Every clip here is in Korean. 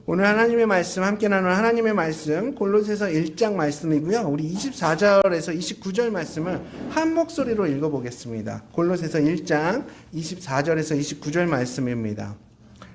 오늘 하나님의 말씀, 함께 나누는 하나님의 말씀, 골로새서 1장 말씀이고요. 우리 24절에서 29절 말씀을 한 목소리로 읽어보겠습니다. 골로새서 1장 24절에서 29절 말씀입니다.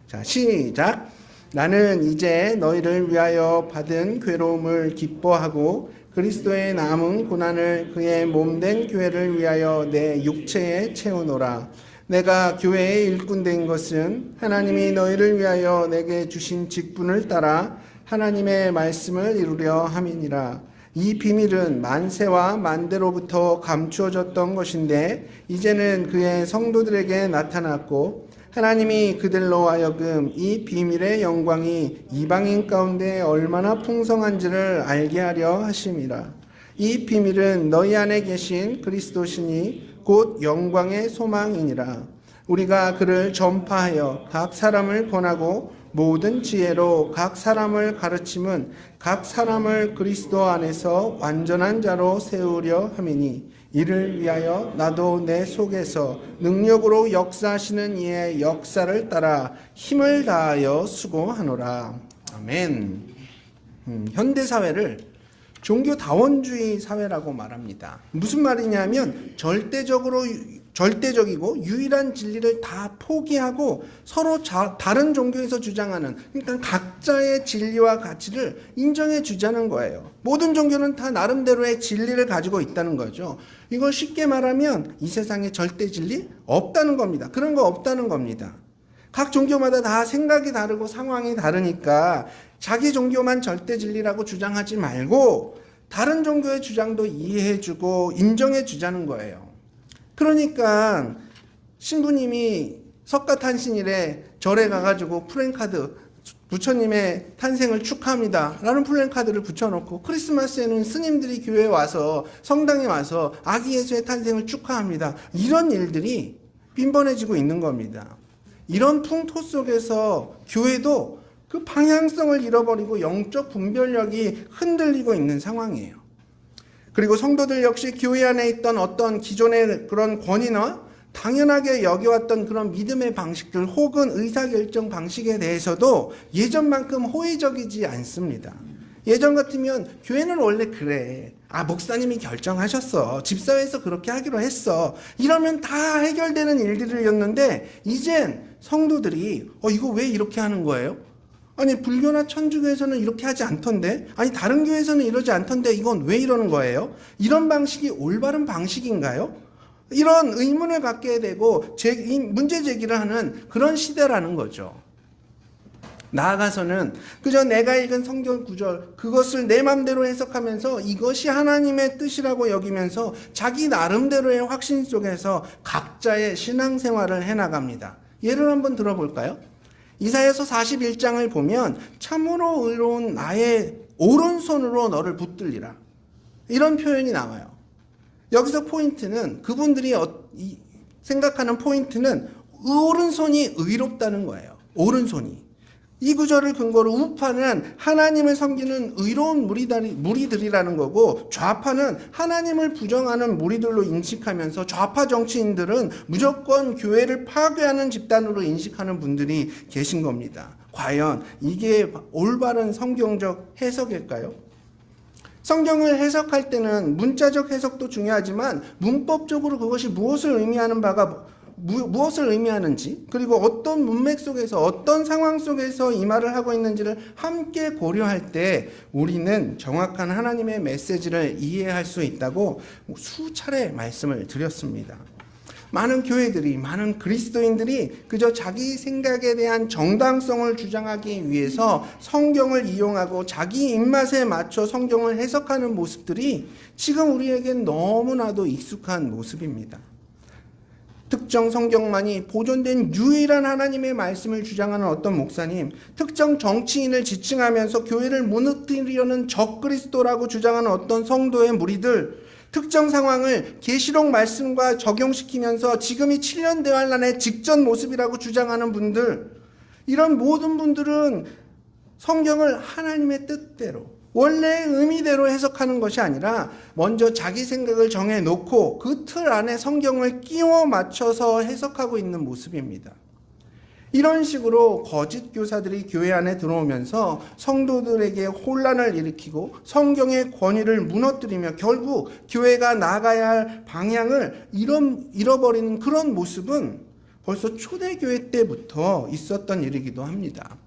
자, 시작. 나는 이제 너희를 위하여 받은 괴로움을 기뻐하고 그리스도의 남은 고난을 그의 몸된 교회를 위하여 내 육체에 채우노라. 내가 교회의 일꾼 된 것은 하나님이 너희를 위하여 내게 주신 직분을 따라 하나님의 말씀을 이루려 함이니라. 이 비밀은 만세와 만대로부터 감추어졌던 것인데 이제는 그의 성도들에게 나타났고 하나님이 그들로 하여금 이 비밀의 영광이 이방인 가운데 얼마나 풍성한지를 알게 하려 하심이라. 이 비밀은 너희 안에 계신 그리스도시니 곧 영광의 소망이니라. 우리가 그를 전파하여 각 사람을 권하고 모든 지혜로 각 사람을 가르침은 각 사람을 그리스도 안에서 완전한 자로 세우려 함이니 이를 위하여 나도 내 속에서 능력으로 역사하시는 이의 역사를 따라 힘을 다하여 수고하노라. 아멘. 현대사회를 종교다원주의 사회라고 말합니다. 무슨 말이냐면 절대적이고 유일한 진리를 다 포기하고 서로 다른 종교에서 주장하는, 그러니까 각자의 진리와 가치를 인정해 주자는 거예요. 모든 종교는 다 나름대로의 진리를 가지고 있다는 거죠. 이걸 쉽게 말하면 이 세상에 절대 진리 없다는 겁니다. 그런 거 없다는 겁니다. 각 종교마다 다 생각이 다르고 상황이 다르니까 자기 종교만 절대 진리라고 주장하지 말고 다른 종교의 주장도 이해해주고 인정해주자는 거예요. 그러니까 신부님이 석가탄신일에 절에 가가지고 플랜카드, 부처님의 탄생을 축하합니다 라는 플랜카드를 붙여놓고, 크리스마스에는 스님들이 교회에 와서, 성당에 와서 아기 예수의 탄생을 축하합니다, 이런 일들이 빈번해지고 있는 겁니다. 이런 풍토 속에서 교회도 그 방향성을 잃어버리고 영적 분별력이 흔들리고 있는 상황이에요. 그리고 성도들 역시 교회 안에 있던 어떤 기존의 그런 권위나 당연하게 여겨왔던 그런 믿음의 방식들 혹은 의사결정 방식에 대해서도 예전만큼 호의적이지 않습니다. 예전 같으면 교회는 원래 그래, 목사님이 결정하셨어, 집사회에서 그렇게 하기로 했어, 이러면 다 해결되는 일들이었는데 이젠 성도들이 이거 왜 이렇게 하는 거예요? 아니 불교나 천주교에서는 이렇게 하지 않던데, 아니 다른 교회에서는 이러지 않던데 이건 왜 이러는 거예요? 이런 방식이 올바른 방식인가요? 이런 의문을 갖게 되고 문제 제기를 하는 그런 시대라는 거죠. 나아가서는 그저 내가 읽은 성경 구절 그것을 내 맘대로 해석하면서 이것이 하나님의 뜻이라고 여기면서 자기 나름대로의 확신 속에서 각자의 신앙생활을 해나갑니다. 예를 한번 들어볼까요? 이사야서 41장을 보면 참으로 의로운 나의 오른손으로 너를 붙들리라, 이런 표현이 나와요. 여기서 포인트는, 그분들이 생각하는 포인트는 오른손이 의롭다는 거예요. 오른손이. 이 구절을 근거로 우파는 하나님을 섬기는 의로운 무리들이라는 거고, 좌파는 하나님을 부정하는 무리들로 인식하면서 좌파 정치인들은 무조건 교회를 파괴하는 집단으로 인식하는 분들이 계신 겁니다. 과연 이게 올바른 성경적 해석일까요? 성경을 해석할 때는 문자적 해석도 중요하지만 문법적으로 그것이 무엇을 의미하는지, 그리고 어떤 문맥 속에서 어떤 상황 속에서 이 말을 하고 있는지를 함께 고려할 때 우리는 정확한 하나님의 메시지를 이해할 수 있다고 수차례 말씀을 드렸습니다. 많은 교회들이, 많은 그리스도인들이 그저 자기 생각에 대한 정당성을 주장하기 위해서 성경을 이용하고 자기 입맛에 맞춰 성경을 해석하는 모습들이 지금 우리에겐 너무나도 익숙한 모습입니다. 특정 성경만이 보존된 유일한 하나님의 말씀을 주장하는 어떤 목사님, 특정 정치인을 지칭하면서 교회를 무너뜨리려는 적그리스도라고 주장하는 어떤 성도의 무리들, 특정 상황을 계시록 말씀과 적용시키면서 지금이 7년 대환란의 직전 모습이라고 주장하는 분들, 이런 모든 분들은 성경을 하나님의 뜻대로 원래의 의미대로 해석하는 것이 아니라 먼저 자기 생각을 정해놓고 그 틀 안에 성경을 끼워 맞춰서 해석하고 있는 모습입니다. 이런 식으로 거짓 교사들이 교회 안에 들어오면서 성도들에게 혼란을 일으키고 성경의 권위를 무너뜨리며 결국 교회가 나가야 할 방향을 잃어버리는 그런 모습은 벌써 초대교회 때부터 있었던 일이기도 합니다.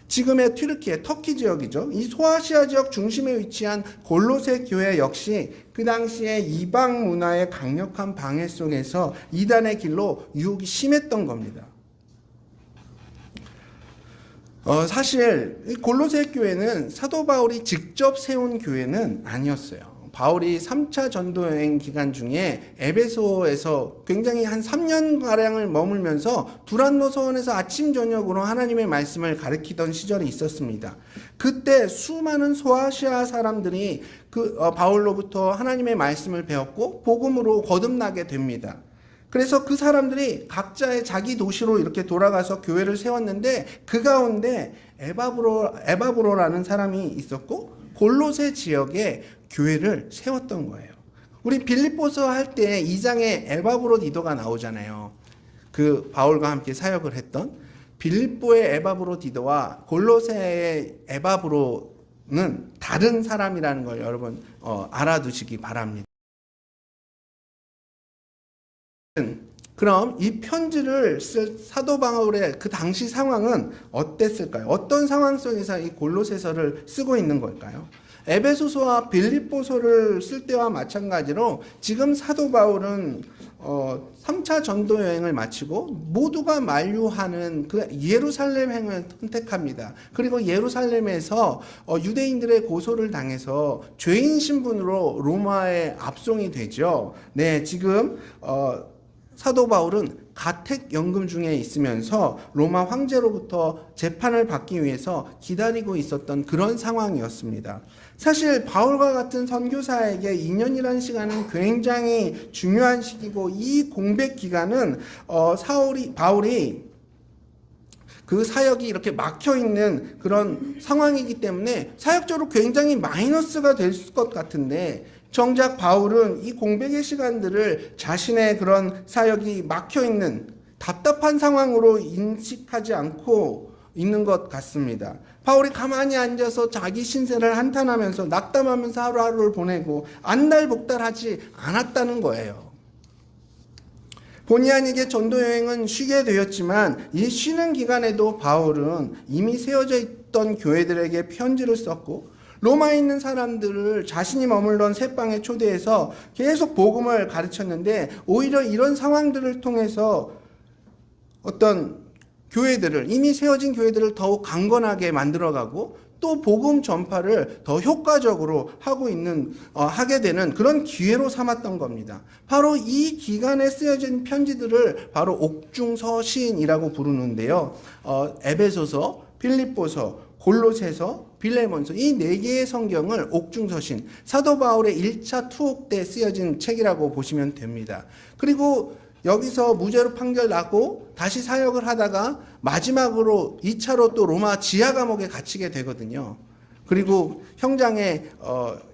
지금의 튀르키예, 터키 지역이죠. 이 소아시아 지역 중심에 위치한 골로새 교회 역시 그 당시에 이방 문화의 강력한 방해 속에서 이단의 길로 유혹이 심했던 겁니다. 사실 골로새 교회는 사도 바울이 직접 세운 교회는 아니었어요. 바울이 3차 전도 여행 기간 중에 에베소에서 굉장히 한 3년가량을 머물면서 두란노 서원에서 아침 저녁으로 하나님의 말씀을 가르치던 시절이 있었습니다. 그때 수많은 소아시아 사람들이 바울로부터 하나님의 말씀을 배웠고 복음으로 거듭나게 됩니다. 그래서 그 사람들이 각자의 자기 도시로 이렇게 돌아가서 교회를 세웠는데 그 가운데 에바브로라는 사람이 있었고 골로새 지역에 교회를 세웠던 거예요. 우리 빌립보서 할 때 2장에 에바브로 디도가 나오잖아요. 그 바울과 함께 사역을 했던 빌립보의 에바브로 디도와 골로새의 에바브로는 다른 사람이라는 걸 여러분 알아두시기 바랍니다. 그럼 이 편지를 쓸 사도 바울의 그 당시 상황은 어땠을까요? 어떤 상황 속에서 이 골로새서를 쓰고 있는 걸까요? 에베소서와 빌립보서를 쓸 때와 마찬가지로 지금 사도 바울은 3차 전도 여행을 마치고 모두가 만류하는 그 예루살렘 행을 선택합니다. 그리고 예루살렘에서 유대인들의 고소를 당해서 죄인 신분으로 로마에 압송이 되죠. 네, 지금 사도 바울은 가택연금 중에 있으면서 로마 황제로부터 재판을 받기 위해서 기다리고 있었던 그런 상황이었습니다. 사실 바울과 같은 선교사에게 2년이라는 시간은 굉장히 중요한 시기고 이 공백 기간은 바울이 그 사역이 이렇게 막혀 있는 그런 상황이기 때문에 사역적으로 굉장히 마이너스가 될 것 같은데 정작 바울은 이 공백의 시간들을 자신의 그런 사역이 막혀 있는 답답한 상황으로 인식하지 않고 있는 것 같습니다. 바울이 가만히 앉아서 자기 신세를 한탄하면서 낙담하면서 하루하루를 보내고 안달복달하지 않았다는 거예요. 본의 아니게 전도 여행은 쉬게 되었지만 이 쉬는 기간에도 바울은 이미 세워져 있던 교회들에게 편지를 썼고 로마에 있는 사람들을 자신이 머물던 새방에 초대해서 계속 복음을 가르쳤는데 오히려 이런 상황들을 통해서 어떤 교회들을 이미 세워진 교회들을 더욱 강건하게 만들어가고 또 복음 전파를 더 효과적으로 하게 되는 그런 기회로 삼았던 겁니다. 바로 이 기간에 쓰여진 편지들을 바로 옥중서신이라고 부르는데요. 에베소서, 빌립보서, 골로새서, 빌레몬서 이 4개의 성경을 옥중서신, 사도 바울의 1차 투옥 때 쓰여진 책이라고 보시면 됩니다. 그리고 여기서 무죄로 판결나고 다시 사역을 하다가 마지막으로 2차로 또 로마 지하 감옥에 갇히게 되거든요. 그리고 형장의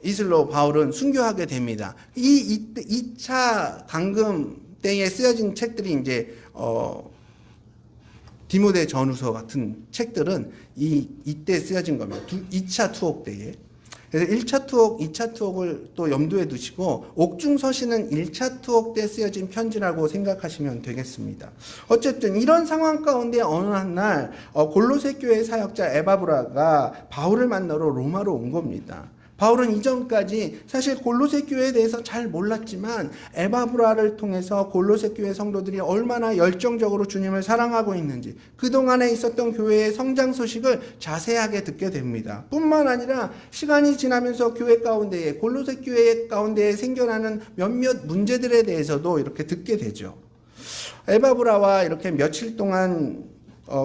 이슬로 바울은 순교하게 됩니다. 이 2차 감금 때에 쓰여진 책들이 이제 디모데 전후서 같은 책들은 이때 쓰여진 겁니다. 2차 투옥 때에. 그래서 1차 투옥, 2차 투옥을 또 염두에 두시고 옥중서신은 1차 투옥 때 쓰여진 편지라고 생각하시면 되겠습니다. 어쨌든 이런 상황 가운데 어느 한 날 골로새 교회 사역자 에바브라가 바울을 만나러 로마로 온 겁니다. 바울은 이전까지 사실 골로새 교회에 대해서 잘 몰랐지만 에바브라를 통해서 골로새 교회 성도들이 얼마나 열정적으로 주님을 사랑하고 있는지 그동안에 있었던 교회의 성장 소식을 자세하게 듣게 됩니다. 뿐만 아니라 시간이 지나면서 교회 가운데에 골로새 교회 가운데에 생겨나는 몇몇 문제들에 대해서도 이렇게 듣게 되죠. 에바브라와 이렇게 며칠 동안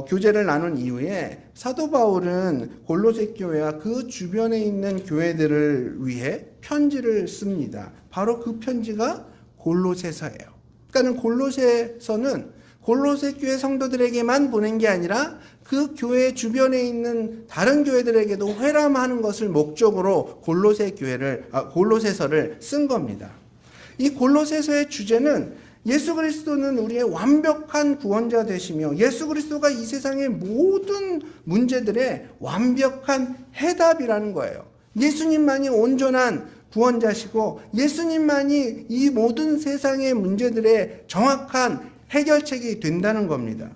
교제를 나눈 이후에 사도 바울은 골로새 교회와 그 주변에 있는 교회들을 위해 편지를 씁니다. 바로 그 편지가 골로새서예요. 그러니까 골로새서는 골로새 교회 성도들에게만 보낸 게 아니라 그 교회 주변에 있는 다른 교회들에게도 회람하는 것을 목적으로 골로새서를 쓴 겁니다. 이 골로새서의 주제는 예수 그리스도는 우리의 완벽한 구원자 되시며 예수 그리스도가 이 세상의 모든 문제들의 완벽한 해답이라는 거예요. 예수님만이 온전한 구원자시고 예수님만이 이 모든 세상의 문제들의 정확한 해결책이 된다는 겁니다.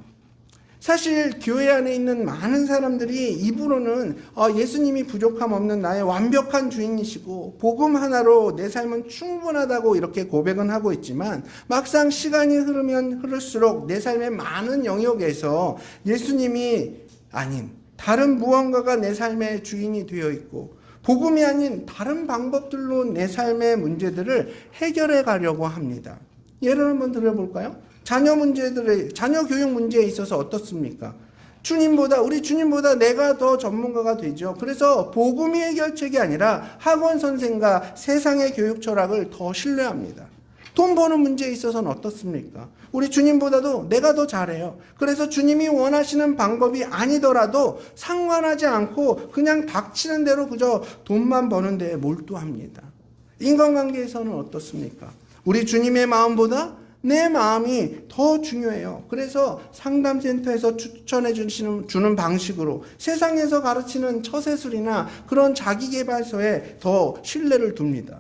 사실 교회 안에 있는 많은 사람들이 입으로는 예수님이 부족함 없는 나의 완벽한 주인이시고 복음 하나로 내 삶은 충분하다고 이렇게 고백은 하고 있지만 막상 시간이 흐르면 흐를수록 내 삶의 많은 영역에서 예수님이 아닌 다른 무언가가 내 삶의 주인이 되어 있고 복음이 아닌 다른 방법들로 내 삶의 문제들을 해결해 가려고 합니다. 예를 한번 들어볼까요? 자녀 교육 문제에 있어서 어떻습니까? 우리 주님보다 내가 더 전문가가 되죠. 그래서 복음이 해결책이 아니라 학원 선생과 세상의 교육 철학을 더 신뢰합니다. 돈 버는 문제에 있어서는 어떻습니까? 우리 주님보다도 내가 더 잘해요. 그래서 주님이 원하시는 방법이 아니더라도 상관하지 않고 그냥 닥치는 대로 그저 돈만 버는 데에 몰두합니다. 인간관계에서는 어떻습니까? 우리 주님의 마음보다 내 마음이 더 중요해요. 그래서 상담센터에서 추천해 주는 방식으로 세상에서 가르치는 처세술이나 그런 자기계발서에 더 신뢰를 둡니다.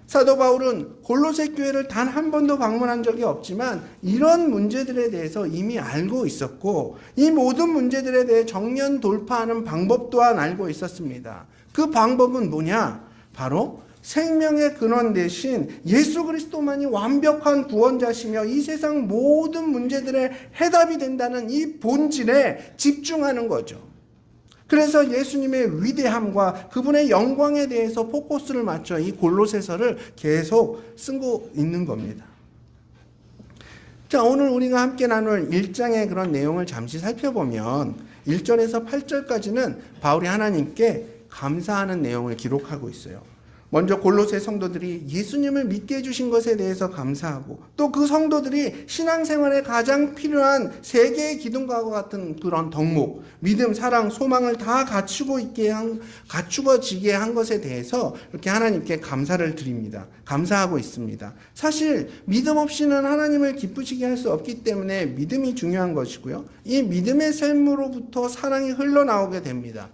사도 바울은 골로새 교회를 단 한 번도 방문한 적이 없지만 이런 문제들에 대해서 이미 알고 있었고 이 모든 문제들에 대해 정면 돌파하는 방법 또한 알고 있었습니다. 그 방법은 뭐냐? 바로 생명의 근원 대신 예수 그리스도만이 완벽한 구원자시며 이 세상 모든 문제들의 해답이 된다는 이 본질에 집중하는 거죠. 그래서 예수님의 위대함과 그분의 영광에 대해서 포커스를 맞춰 이 골로새서를 계속 쓰고 있는 겁니다. 자, 오늘 우리가 함께 나눌 1장의 그런 내용을 잠시 살펴보면 1절에서 8절까지는 바울이 하나님께 감사하는 내용을 기록하고 있어요. 먼저 골로새 성도들이 예수님을 믿게 해주신 것에 대해서 감사하고 또 그 성도들이 신앙생활에 가장 필요한 세 개의 기둥과 같은 그런 덕목, 믿음, 사랑, 소망을 다 갖추어지게 한 것에 대해서 이렇게 하나님께 감사를 드립니다. 감사하고 있습니다. 사실 믿음 없이는 하나님을 기쁘시게 할 수 없기 때문에 믿음이 중요한 것이고요. 이 믿음의 샘으로부터 사랑이 흘러나오게 됩니다.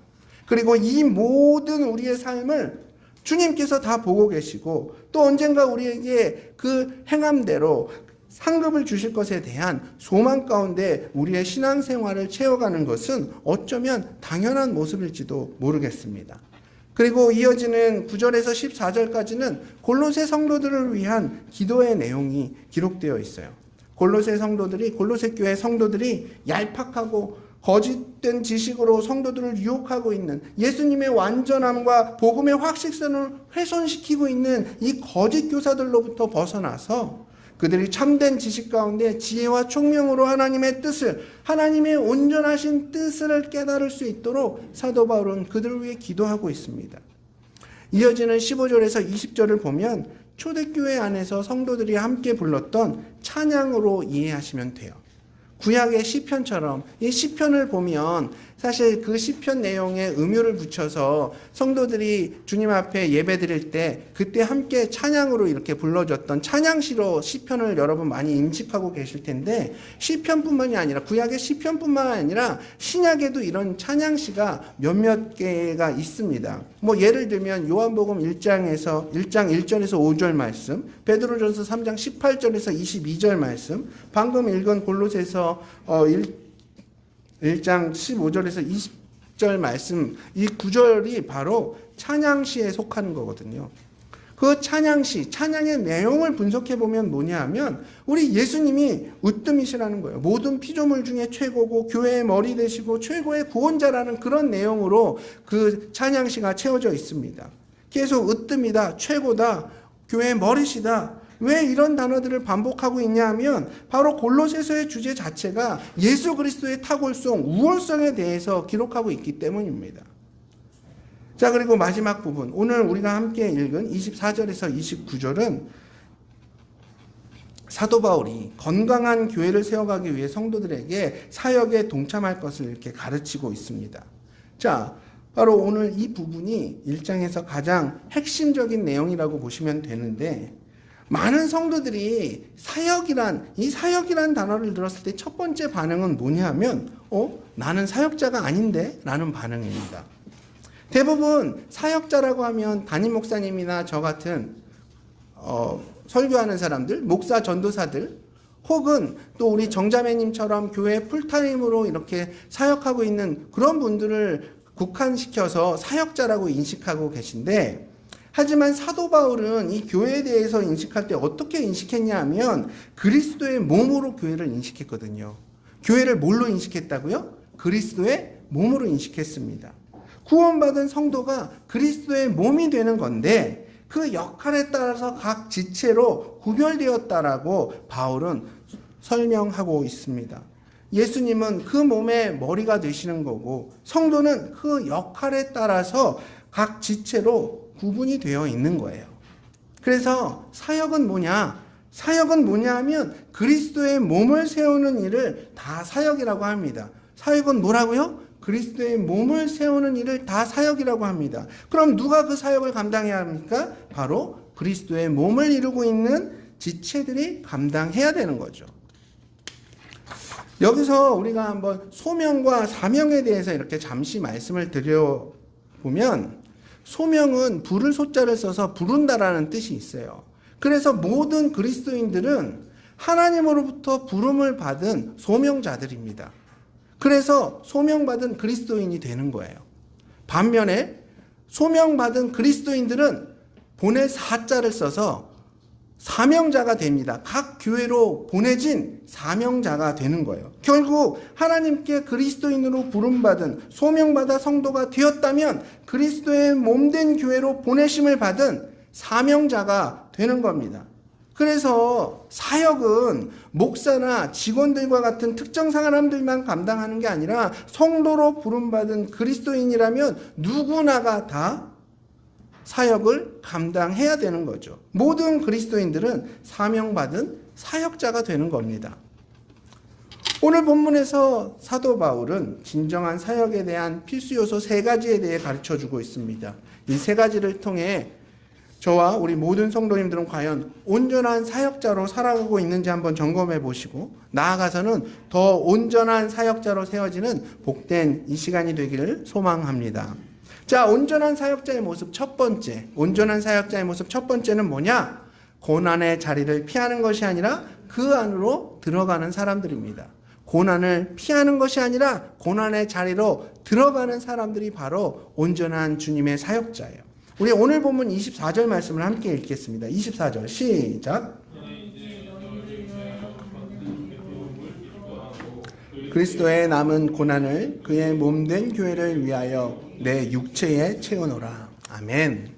그리고 이 모든 우리의 삶을 주님께서 다 보고 계시고 또 언젠가 우리에게 그 행함대로 상급을 주실 것에 대한 소망 가운데 우리의 신앙생활을 채워가는 것은 어쩌면 당연한 모습일지도 모르겠습니다. 그리고 이어지는 9절에서 14절까지는 골로새 성도들을 위한 기도의 내용이 기록되어 있어요. 골로새 교회 성도들이 얄팍하고 거짓된 지식으로 성도들을 유혹하고 있는 예수님의 완전함과 복음의 확실성을 훼손시키고 있는 이 거짓 교사들로부터 벗어나서 그들이 참된 지식 가운데 지혜와 총명으로 하나님의 뜻을, 하나님의 온전하신 뜻을 깨달을 수 있도록 사도 바울은 그들을 위해 기도하고 있습니다. 이어지는 15절에서 20절을 보면 초대교회 안에서 성도들이 함께 불렀던 찬양으로 이해하시면 돼요. 구약의 시편처럼 이 시편을 보면 사실 그 시편 내용에 음유를 붙여서 성도들이 주님 앞에 예배 드릴 때 그때 함께 찬양으로 이렇게 불러줬던 찬양시로 시편을 여러분 많이 인식하고 계실 텐데 시편뿐만이 아니라 구약의 시편뿐만 아니라 신약에도 이런 찬양시가 몇몇 개가 있습니다. 뭐 예를 들면 요한복음 1장 1절에서 5절 말씀, 베드로전서 3장 18절에서 22절 말씀, 방금 읽은 골로새서 1장 15절에서 20절 말씀, 이 구절이 바로 찬양시에 속하는 거거든요. 그 찬양시, 찬양의 내용을 분석해 보면 뭐냐 하면 우리 예수님이 으뜸이시라는 거예요. 모든 피조물 중에 최고고 교회의 머리 되시고 최고의 구원자라는 그런 내용으로 그 찬양시가 채워져 있습니다. 계속 으뜸이다, 최고다, 교회의 머리시다. 왜 이런 단어들을 반복하고 있냐 하면 바로 골로새서의 주제 자체가 예수 그리스도의 탁월성, 우월성에 대해서 기록하고 있기 때문입니다. 자, 그리고 마지막 부분, 오늘 우리가 함께 읽은 24절에서 29절은 사도 바울이 건강한 교회를 세워가기 위해 성도들에게 사역에 동참할 것을 이렇게 가르치고 있습니다. 자, 바로 오늘 이 부분이 1장에서 가장 핵심적인 내용이라고 보시면 되는데 많은 성도들이 이 사역이란 단어를 들었을 때 첫 번째 반응은 뭐냐 하면, 나는 사역자가 아닌데? 라는 반응입니다. 대부분 사역자라고 하면 담임 목사님이나 저 같은, 설교하는 사람들, 목사 전도사들, 혹은 또 우리 정자매님처럼 교회 풀타임으로 이렇게 사역하고 있는 그런 분들을 국한시켜서 사역자라고 인식하고 계신데, 하지만 사도 바울은 이 교회에 대해서 인식할 때 어떻게 인식했냐 하면 그리스도의 몸으로 교회를 인식했거든요. 교회를 뭘로 인식했다고요? 그리스도의 몸으로 인식했습니다. 구원받은 성도가 그리스도의 몸이 되는 건데 그 역할에 따라서 각 지체로 구별되었다라고 바울은 설명하고 있습니다. 예수님은 그 몸의 머리가 되시는 거고 성도는 그 역할에 따라서 각 지체로 구분이 되어 있는 거예요. 그래서 사역은 뭐냐? 사역은 뭐냐 하면 그리스도의 몸을 세우는 일을 다 사역이라고 합니다. 사역은 뭐라고요? 그리스도의 몸을 세우는 일을 다 사역이라고 합니다. 그럼 누가 그 사역을 감당해야 합니까? 바로 그리스도의 몸을 이루고 있는 지체들이 감당해야 되는 거죠. 여기서 우리가 한번 소명과 사명에 대해서 이렇게 잠시 말씀을 드려보면, 소명은 부를 소자를 써서 부른다라는 뜻이 있어요. 그래서 모든 그리스도인들은 하나님으로부터 부름을 받은 소명자들입니다. 그래서 소명받은 그리스도인이 되는 거예요. 반면에 소명받은 그리스도인들은 본의 사자를 써서 사명자가 됩니다. 각 교회로 보내진 사명자가 되는 거예요. 결국 하나님께 그리스도인으로 부름받은 소명받아 성도가 되었다면 그리스도의 몸된 교회로 보내심을 받은 사명자가 되는 겁니다. 그래서 사역은 목사나 직원들과 같은 특정 사람들만 감당하는 게 아니라 성도로 부름받은 그리스도인이라면 누구나가 다 사역을 감당해야 되는 거죠. 모든 그리스도인들은 사명받은 사역자가 되는 겁니다. 오늘 본문에서 사도 바울은 진정한 사역에 대한 필수 요소 3가지에 대해 가르쳐주고 있습니다. 이 3가지를 통해 저와 우리 모든 성도님들은 과연 온전한 사역자로 살아가고 있는지 한번 점검해 보시고 나아가서는 더 온전한 사역자로 세워지는 복된 이 시간이 되기를 소망합니다. 자, 온전한 사역자의 모습 첫 번째. 온전한 사역자의 모습 첫 번째는 뭐냐? 고난의 자리를 피하는 것이 아니라 그 안으로 들어가는 사람들입니다. 고난을 피하는 것이 아니라 고난의 자리로 들어가는 사람들이 바로 온전한 주님의 사역자예요. 우리 오늘 본문 24절 말씀을 함께 읽겠습니다. 24절 시작. 그리스도의 남은 고난을 그의 몸된 교회를 위하여 내 육체에 채우노라. 아멘.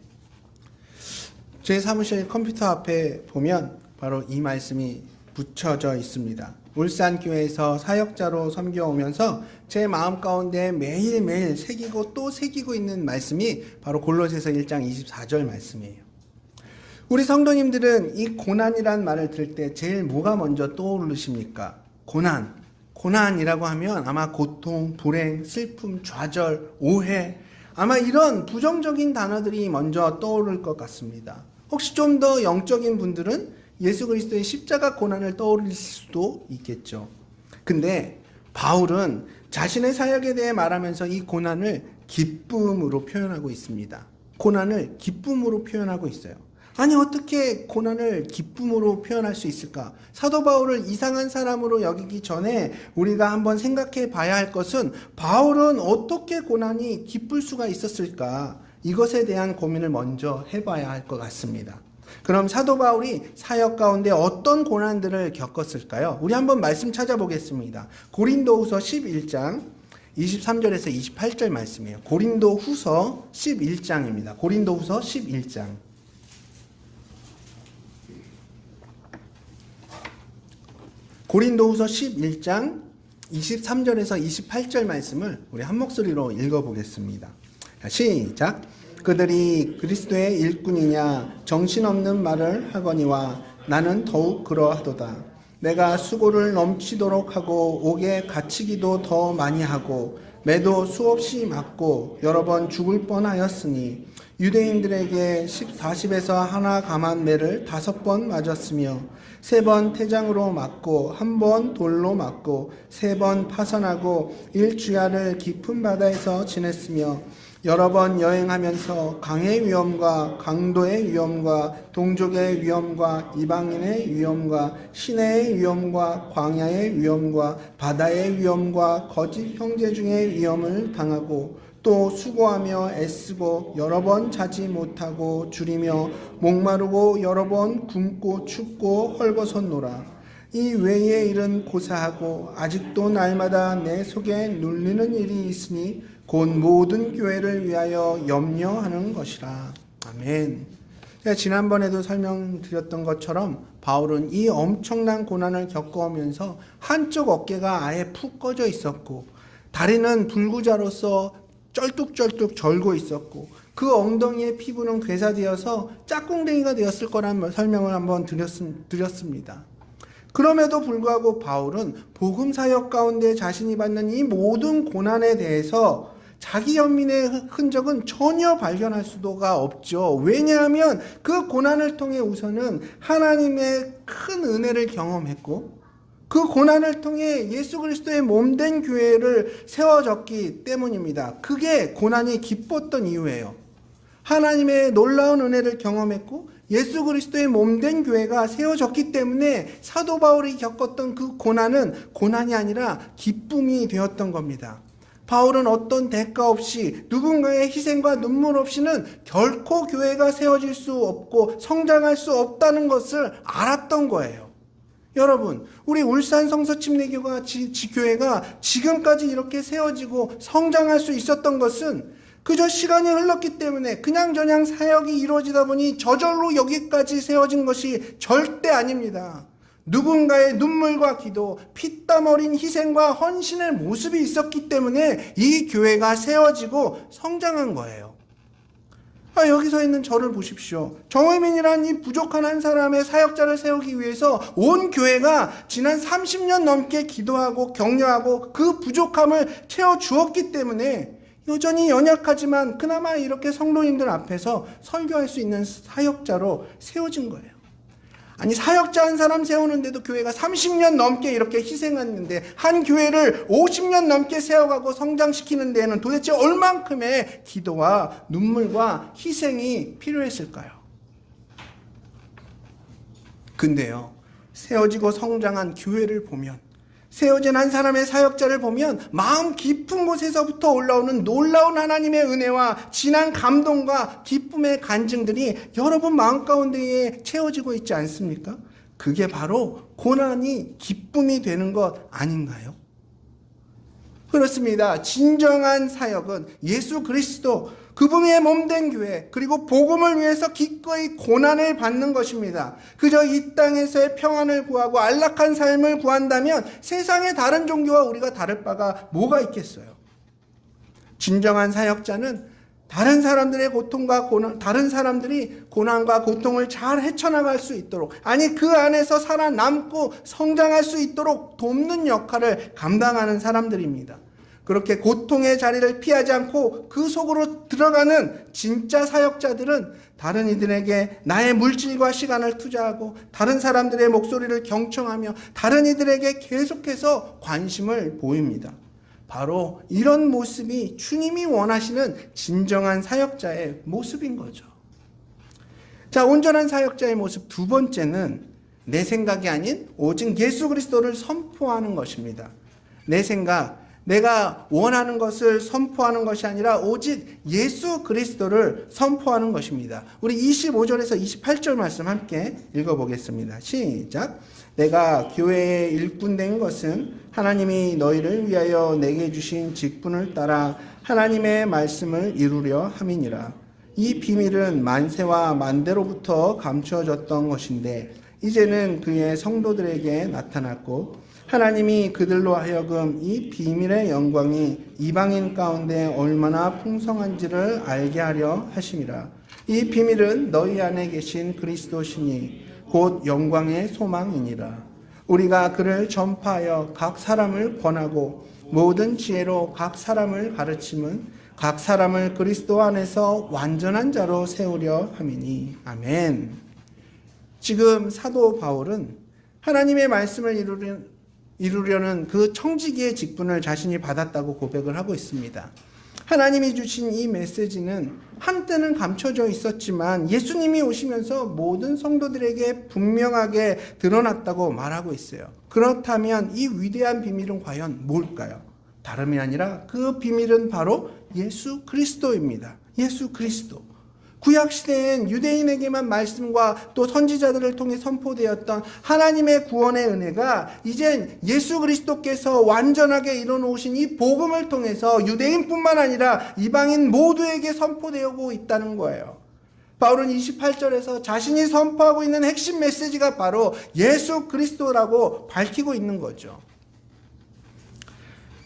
제 사무실 컴퓨터 앞에 보면 바로 이 말씀이 붙여져 있습니다. 울산교회에서 사역자로 섬겨오면서 제 마음 가운데 매일매일 새기고 또 새기고 있는 말씀이 바로 골로새서 1장 24절 말씀이에요. 우리 성도님들은 이 고난이란 말을 들을 때 제일 뭐가 먼저 떠오르십니까? 고난이라고 하면 아마 고통, 불행, 슬픔, 좌절, 오해, 아마 이런 부정적인 단어들이 먼저 떠오를 것 같습니다. 혹시 좀 더 영적인 분들은 예수 그리스도의 십자가 고난을 떠올릴 수도 있겠죠. 근데 바울은 자신의 사역에 대해 말하면서 이 고난을 기쁨으로 표현하고 있습니다. 고난을 기쁨으로 표현하고 있어요. 아니, 어떻게 고난을 기쁨으로 표현할 수 있을까? 사도 바울을 이상한 사람으로 여기기 전에 우리가 한번 생각해 봐야 할 것은 바울은 어떻게 고난이 기쁠 수가 있었을까? 이것에 대한 고민을 먼저 해봐야 할 것 같습니다. 그럼 사도 바울이 사역 가운데 어떤 고난들을 겪었을까요? 우리 한번 말씀 찾아보겠습니다. 고린도후서 11장 23절에서 28절 말씀이에요. 고린도후서 11장입니다. 고린도후서 11장. 고린도후서 11장 23절에서 28절 말씀을 우리 한 목소리로 읽어보겠습니다. 시작. 그들이 그리스도의 일꾼이냐 정신없는 말을 하거니와 나는 더욱 그러하도다. 내가 수고를 넘치도록 하고 옥에 갇히기도 더 많이 하고 매도 수없이 맞고 여러 번 죽을 뻔하였으니 유대인들에게 40에서 하나 감한 매를 5번 맞았으며 3번 태장으로 맞고 1번 돌로 맞고 3번 파선하고 일주야를 깊은 바다에서 지냈으며 여러 번 여행하면서 강의 위험과 강도의 위험과 동족의 위험과 이방인의 위험과 시내의 위험과 광야의 위험과 바다의 위험과 거짓 형제 중의 위험을 당하고 또 수고하며 애쓰고 여러 번 자지 못하고 줄이며 목마르고 여러 번 굶고 춥고 헐벗었노라. 이 외의 일은 고사하고 아직도 날마다 내 속에 눌리는 일이 있으니 곧 모든 교회를 위하여 염려하는 것이라. 아멘. 제가 지난번에도 설명드렸던 것처럼 바울은 이 엄청난 고난을 겪어오면서 한쪽 어깨가 아예 푹 꺼져 있었고 다리는 불구자로서 쩔뚝쩔뚝 절고 있었고 그 엉덩이의 피부는 괴사되어서 짝꿍댕이가 되었을 거란 설명을 한번 드렸습니다. 그럼에도 불구하고 바울은 복음 사역 가운데 자신이 받는 이 모든 고난에 대해서 자기 연민의 흔적은 전혀 발견할 수가 없죠. 왜냐하면 그 고난을 통해 우선은 하나님의 큰 은혜를 경험했고 그 고난을 통해 예수 그리스도의 몸된 교회를 세워졌기 때문입니다. 그게 고난이 기뻤던 이유예요. 하나님의 놀라운 은혜를 경험했고 예수 그리스도의 몸된 교회가 세워졌기 때문에 사도 바울이 겪었던 그 고난은 고난이 아니라 기쁨이 되었던 겁니다. 바울은 어떤 대가 없이 누군가의 희생과 눈물 없이는 결코 교회가 세워질 수 없고 성장할 수 없다는 것을 알았던 거예요. 여러분, 우리 울산 성서침례교회가 지금까지 이렇게 세워지고 성장할 수 있었던 것은 그저 시간이 흘렀기 때문에 그냥저냥 사역이 이루어지다 보니 저절로 여기까지 세워진 것이 절대 아닙니다. 누군가의 눈물과 기도, 피땀 어린 희생과 헌신의 모습이 있었기 때문에 이 교회가 세워지고 성장한 거예요. 여기서 있는 저를 보십시오. 정의민이라는 이 부족한 한 사람의 사역자를 세우기 위해서 온 교회가 지난 30년 넘게 기도하고 격려하고 그 부족함을 채워주었기 때문에 여전히 연약하지만 그나마 이렇게 성도님들 앞에서 설교할 수 있는 사역자로 세워진 거예요. 아니, 사역자 한 사람 세우는데도 교회가 30년 넘게 이렇게 희생했는데 한 교회를 50년 넘게 세워가고 성장시키는 데에는 도대체 얼만큼의 기도와 눈물과 희생이 필요했을까요? 근데요, 세워지고 성장한 교회를 보면, 세워진 한 사람의 사역자를 보면 마음 깊은 곳에서부터 올라오는 놀라운 하나님의 은혜와 진한 감동과 기쁨의 간증들이 여러분 마음 가운데에 채워지고 있지 않습니까? 그게 바로 고난이 기쁨이 되는 것 아닌가요? 그렇습니다. 진정한 사역은 예수 그리스도 그분의 몸된 교회 그리고 복음을 위해서 기꺼이 고난을 받는 것입니다. 그저 이 땅에서의 평안을 구하고 안락한 삶을 구한다면 세상의 다른 종교와 우리가 다를 바가 뭐가 있겠어요? 진정한 사역자는 다른 사람들의 고통과 다른 사람들이 고난과 고통을 잘 헤쳐나갈 수 있도록, 아니 그 안에서 살아남고 성장할 수 있도록 돕는 역할을 감당하는 사람들입니다. 그렇게 고통의 자리를 피하지 않고 그 속으로 들어가는 진짜 사역자들은 다른 이들에게 나의 물질과 시간을 투자하고 다른 사람들의 목소리를 경청하며 다른 이들에게 계속해서 관심을 보입니다. 바로 이런 모습이 주님이 원하시는 진정한 사역자의 모습인 거죠. 자, 온전한 사역자의 모습 두 번째는 내 생각이 아닌 오직 예수 그리스도를 선포하는 것입니다. 내 생각, 내가 원하는 것을 선포하는 것이 아니라 오직 예수 그리스도를 선포하는 것입니다. 우리 25절에서 28절 말씀 함께 읽어보겠습니다. 시작. 내가 교회의 일꾼 된 것은 하나님이 너희를 위하여 내게 주신 직분을 따라 하나님의 말씀을 이루려 함이니라. 이 비밀은 만세와 만대로부터 감추어졌던 것인데 이제는 그의 성도들에게 나타났고 하나님이 그들로 하여금 이 비밀의 영광이 이방인 가운데 얼마나 풍성한지를 알게 하려 하심이라. 이 비밀은 너희 안에 계신 그리스도시니 곧 영광의 소망이니라. 우리가 그를 전파하여 각 사람을 권하고 모든 지혜로 각 사람을 가르침은 각 사람을 그리스도 안에서 완전한 자로 세우려 함이니. 아멘. 지금 사도 바울은 하나님의 말씀을 이루려는 그 청지기의 직분을 자신이 받았다고 고백을 하고 있습니다. 하나님이 주신 이 메시지는 한때는 감춰져 있었지만 예수님이 오시면서 모든 성도들에게 분명하게 드러났다고 말하고 있어요. 그렇다면 이 위대한 비밀은 과연 뭘까요? 다름이 아니라 그 비밀은 바로 예수 그리스도입니다. 예수 그리스도. 구약시대엔 유대인에게만 말씀과 또 선지자들을 통해 선포되었던 하나님의 구원의 은혜가 이젠 예수 그리스도께서 완전하게 이뤄놓으신 이 복음을 통해서 유대인뿐만 아니라 이방인 모두에게 선포되고 있다는 거예요. 바울은 28절에서 자신이 선포하고 있는 핵심 메시지가 바로 예수 그리스도라고 밝히고 있는 거죠.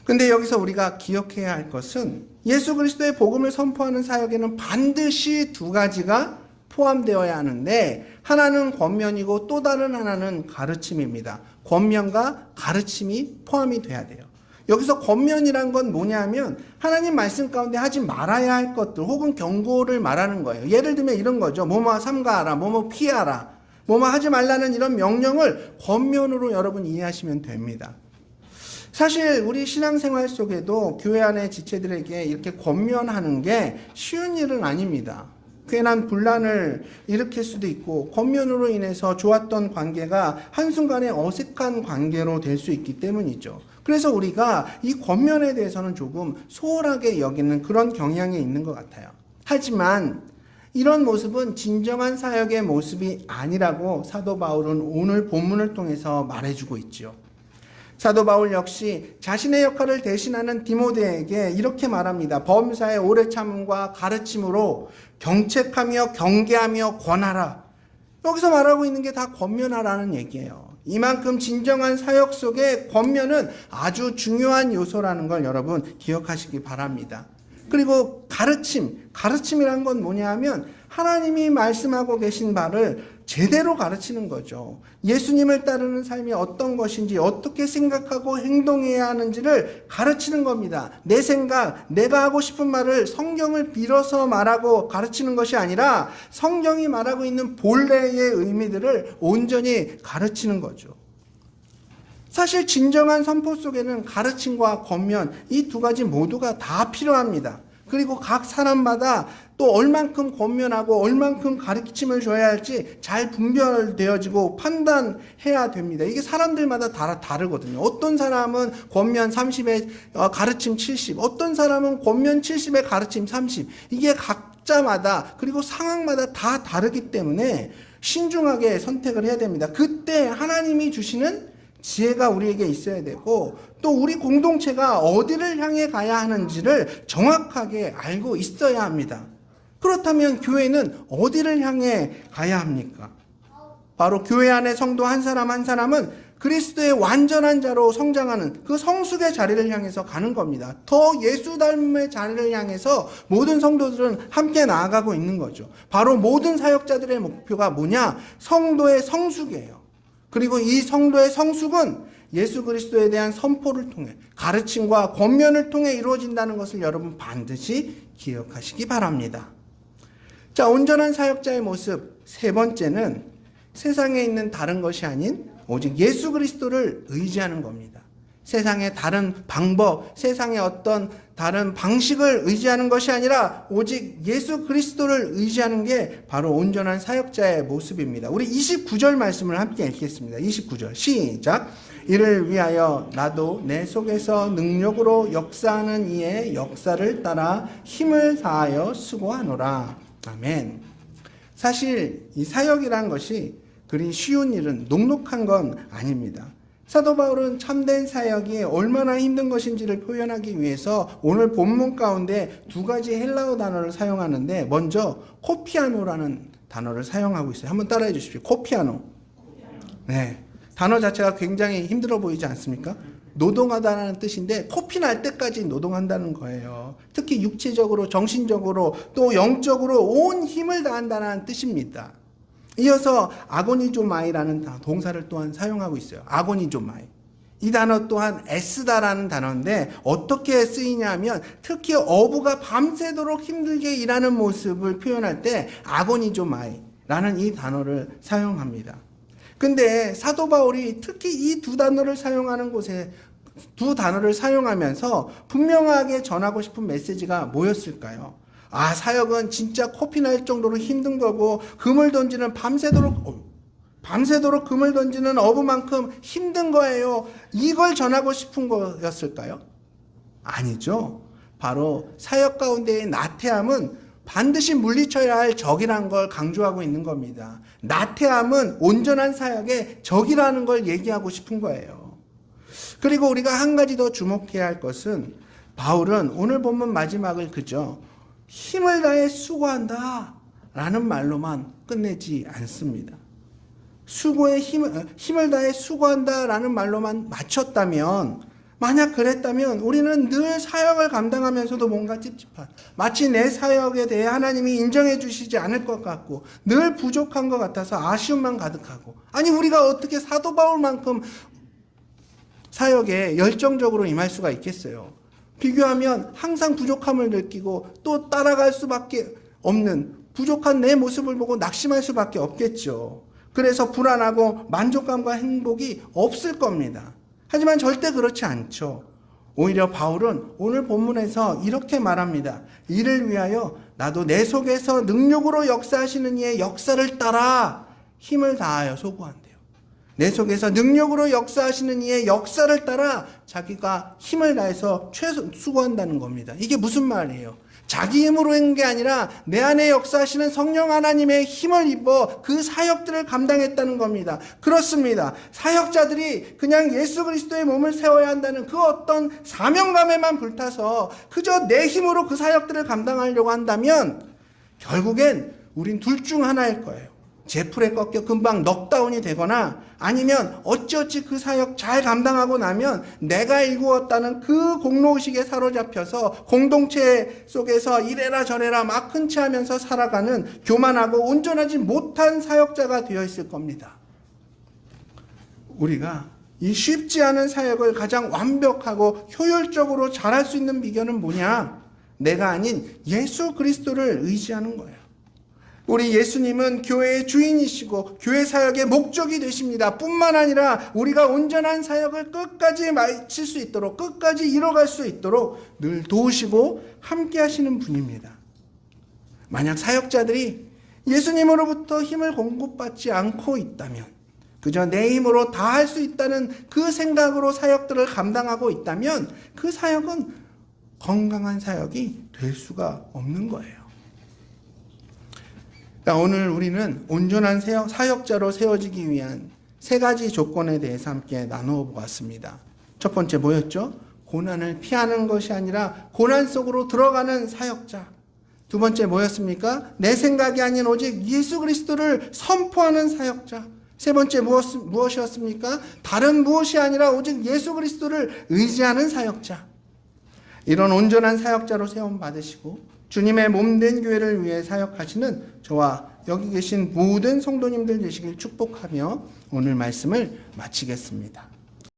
근데 여기서 우리가 기억해야 할 것은 예수 그리스도의 복음을 선포하는 사역에는 반드시 두 가지가 포함되어야 하는데, 하나는 권면이고 또 다른 하나는 가르침입니다. 권면과 가르침이 포함이 돼야 돼요. 여기서 권면이란 건 뭐냐면 하나님 말씀 가운데 하지 말아야 할 것들 혹은 경고를 말하는 거예요. 예를 들면 이런 거죠. 뭐뭐 삼가하라, 뭐뭐 피하라, 뭐뭐 하지 말라는 이런 명령을 권면으로 여러분 이해하시면 됩니다. 사실 우리 신앙생활 속에도 교회 안의 지체들에게 이렇게 권면하는 게 쉬운 일은 아닙니다. 괜한 분란을 일으킬 수도 있고 권면으로 인해서 좋았던 관계가 한순간에 어색한 관계로 될 수 있기 때문이죠. 그래서 우리가 이 권면에 대해서는 조금 소홀하게 여기는 그런 경향이 있는 것 같아요. 하지만 이런 모습은 진정한 사역의 모습이 아니라고 사도 바울은 오늘 본문을 통해서 말해주고 있죠. 사도 바울 역시 자신의 역할을 대신하는 디모데에게 이렇게 말합니다. 범사의 오래 참음과 가르침으로 경책하며 경계하며 권하라. 여기서 말하고 있는 게 다 권면하라는 얘기예요. 이만큼 진정한 사역 속에 권면은 아주 중요한 요소라는 걸 여러분 기억하시기 바랍니다. 그리고 가르침이란 건 뭐냐 하면 하나님이 말씀하고 계신 바를 제대로 가르치는 거죠. 예수님을 따르는 삶이 어떤 것인지, 어떻게 생각하고 행동해야 하는지를 가르치는 겁니다. 내 생각, 내가 하고 싶은 말을 성경을 빌어서 말하고 가르치는 것이 아니라 성경이 말하고 있는 본래의 의미들을 온전히 가르치는 거죠. 사실 진정한 선포 속에는 가르침과 권면, 이 두 가지 모두가 다 필요합니다. 그리고 각 사람마다 또 얼만큼 권면하고 얼만큼 가르침을 줘야 할지 잘 분별되어지고 판단해야 됩니다. 이게 사람들마다 다 다르거든요. 어떤 사람은 권면 30에 가르침 70, 어떤 사람은 권면 70에 가르침 30. 이게 각자마다 그리고 상황마다 다 다르기 때문에 신중하게 선택을 해야 됩니다. 그때 하나님이 주시는 지혜가 우리에게 있어야 되고 또 우리 공동체가 어디를 향해 가야 하는지를 정확하게 알고 있어야 합니다. 그렇다면 교회는 어디를 향해 가야 합니까? 바로 교회 안에 성도 한 사람 한 사람은 그리스도의 완전한 자로 성장하는 그 성숙의 자리를 향해서 가는 겁니다. 더 예수 닮음의 자리를 향해서 모든 성도들은 함께 나아가고 있는 거죠. 바로 모든 사역자들의 목표가 뭐냐? 성도의 성숙이에요. 그리고 이 성도의 성숙은 예수 그리스도에 대한 선포를 통해 가르침과 권면을 통해 이루어진다는 것을 여러분 반드시 기억하시기 바랍니다. 자, 온전한 사역자의 모습 세 번째는 세상에 있는 다른 것이 아닌 오직 예수 그리스도를 의지하는 겁니다. 세상의 다른 방법, 세상의 어떤 다른 방식을 의지하는 것이 아니라 오직 예수 그리스도를 의지하는 게 바로 온전한 사역자의 모습입니다. 우리 29절 말씀을 함께 읽겠습니다. 29절 시작. 이를 위하여 나도 내 속에서 능력으로 역사하는 이의 역사를 따라 힘을 다하여 수고하노라. 아멘. 사실 이 사역이란 것이 그리 쉬운 일은 녹록한 건 아닙니다. 사도 바울은 참된 사역이 얼마나 힘든 것인지를 표현하기 위해서 오늘 본문 가운데 두 가지 헬라어 단어를 사용하는데 먼저 코피아노라는 단어를 사용하고 있어요. 한번 따라해 주십시오. 코피아노. 네, 단어 자체가 굉장히 힘들어 보이지 않습니까? 노동하다는 뜻인데 코피 날 때까지 노동한다는 거예요. 특히 육체적으로, 정신적으로 또 영적으로 온 힘을 다한다는 뜻입니다. 이어서 아고니조마이라는 동사를 또한 사용하고 있어요. 아고니조마이. 이 단어 또한 애쓰다라는 단어인데 어떻게 쓰이냐면 특히 어부가 밤새도록 힘들게 일하는 모습을 표현할 때 아고니조마이라는 이 단어를 사용합니다. 근데 사도 바울이 특히 이 두 단어를 사용하는 곳에 두 단어를 사용하면서 분명하게 전하고 싶은 메시지가 뭐였을까요? 아, 사역은 진짜 코피 날 정도로 힘든 거고 금을 던지는 밤새도록 금을 던지는 어부만큼 힘든 거예요. 이걸 전하고 싶은 거였을까요? 아니죠. 바로 사역 가운데의 나태함은 반드시 물리쳐야 할 적이라는 걸 강조하고 있는 겁니다. 나태함은 온전한 사역의 적이라는 걸 얘기하고 싶은 거예요. 그리고 우리가 한 가지 더 주목해야 할 것은 바울은 오늘 본문 마지막을 그저 힘을 다해 수고한다 라는 말로만 끝내지 않습니다. 수고에 힘을 다해 수고한다 라는 말로만 마쳤다면, 만약 그랬다면 우리는 늘 사역을 감당하면서도 뭔가 찝찝한, 마치 내 사역에 대해 하나님이 인정해 주시지 않을 것 같고 늘 부족한 것 같아서 아쉬움만 가득하고, 아니 우리가 어떻게 사도 바울만큼 사역에 열정적으로 임할 수가 있겠어요? 비교하면 항상 부족함을 느끼고 또 따라갈 수밖에 없는 부족한 내 모습을 보고 낙심할 수밖에 없겠죠. 그래서 불안하고 만족감과 행복이 없을 겁니다. 하지만 절대 그렇지 않죠. 오히려 바울은 오늘 본문에서 이렇게 말합니다. 이를 위하여 나도 내 속에서 능력으로 역사하시는 이의 역사를 따라 힘을 다하여 소구한대요. 내 속에서 능력으로 역사하시는 이의 역사를 따라 자기가 힘을 다해서 수고한다는 겁니다. 이게 무슨 말이에요? 자기 힘으로 한 게 아니라 내 안에 역사하시는 성령 하나님의 힘을 입어 그 사역들을 감당했다는 겁니다. 그렇습니다. 사역자들이 그냥 예수 그리스도의 몸을 세워야 한다는 그 어떤 사명감에만 불타서 그저 내 힘으로 그 사역들을 감당하려고 한다면 결국엔 우린 둘 중 하나일 거예요. 제풀에 꺾여 금방 넉다운이 되거나, 아니면 어찌어찌 그 사역 잘 감당하고 나면 내가 일구었다는 그 공로의식에 사로잡혀서 공동체 속에서 이래라 저래라 막 흔치하면서 살아가는 교만하고 온전하지 못한 사역자가 되어 있을 겁니다. 우리가 이 쉽지 않은 사역을 가장 완벽하고 효율적으로 잘할 수 있는 비결은 뭐냐? 내가 아닌 예수 그리스도를 의지하는 거예요. 우리 예수님은 교회의 주인이시고 교회 사역의 목적이 되십니다. 뿐만 아니라 우리가 온전한 사역을 끝까지 마칠 수 있도록, 끝까지 이뤄갈 수 있도록 늘 도우시고 함께 하시는 분입니다. 만약 사역자들이 예수님으로부터 힘을 공급받지 않고 있다면, 그저 내 힘으로 다 할 수 있다는 그 생각으로 사역들을 감당하고 있다면 그 사역은 건강한 사역이 될 수가 없는 거예요. 오늘 우리는 온전한 사역자로 세워지기 위한 세 가지 조건에 대해서 함께 나누어 보았습니다. 첫 번째 뭐였죠? 고난을 피하는 것이 아니라 고난 속으로 들어가는 사역자. 두 번째 뭐였습니까? 내 생각이 아닌 오직 예수 그리스도를 선포하는 사역자. 세 번째 무엇이었습니까? 다른 무엇이 아니라 오직 예수 그리스도를 의지하는 사역자. 이런 온전한 사역자로 세움 받으시고 주님의 몸된 교회를 위해 사역하시는 저와 여기 계신 모든 성도님들 되시길 축복하며 오늘 말씀을 마치겠습니다.